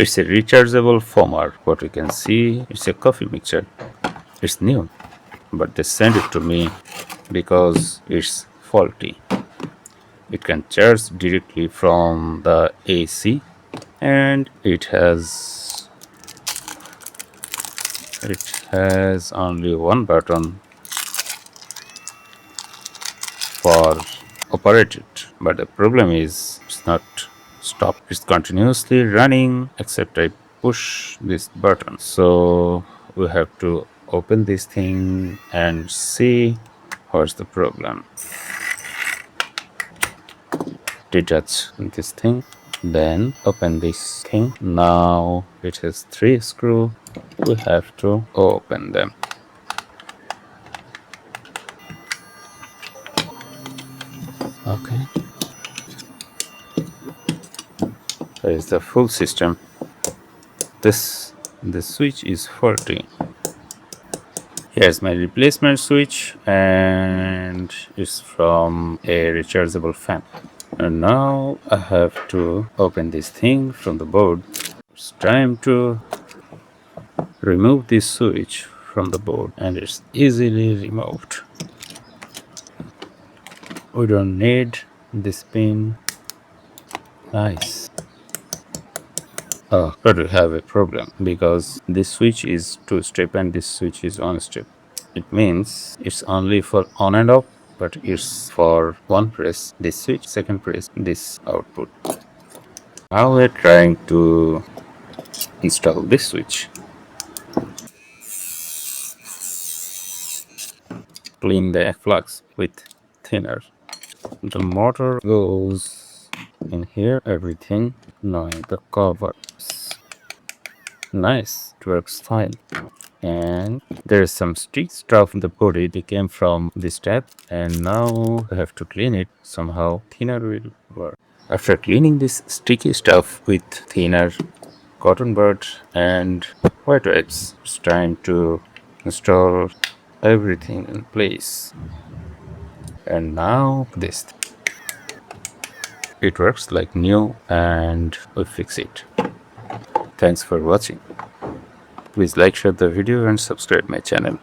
It's a rechargeable foamer. What we can see, it's a coffee mixture. It's new, but they sent it to me because it's faulty. It can charge directly from the AC, and it has only one button for operate it. But the problem is it's not stopped. It's continuously running except I push this button. So we have to open this thing and see what's the problem. Detach this thing, then open this thing. Now it has 3 screws. We have to open them. Okay, there is the full system. The switch is faulty. Here's my replacement switch, and it's from a rechargeable fan. And now I have to open this thing from the board. It's time to remove this switch from the board, and it's easily removed. We don't need this pin. Nice. Oh, but we have a problem because this switch is 2-step and this switch is 1-step. It means it's only for on and off, but it's for one press this switch, second press this output. Now we're trying to install this switch. Clean the flux with thinner. The motor goes in here, everything, knowing the covers. Nice, it works fine. And there's some sticky stuff in the body that came from this tab, and now I have to clean it somehow. Thinner will work. After cleaning this sticky stuff with thinner, cotton bud and white wipes, it's time to install everything in place. And now this, it works like new, and we fix it. Thanks for watching. Please like, share the video and subscribe my channel.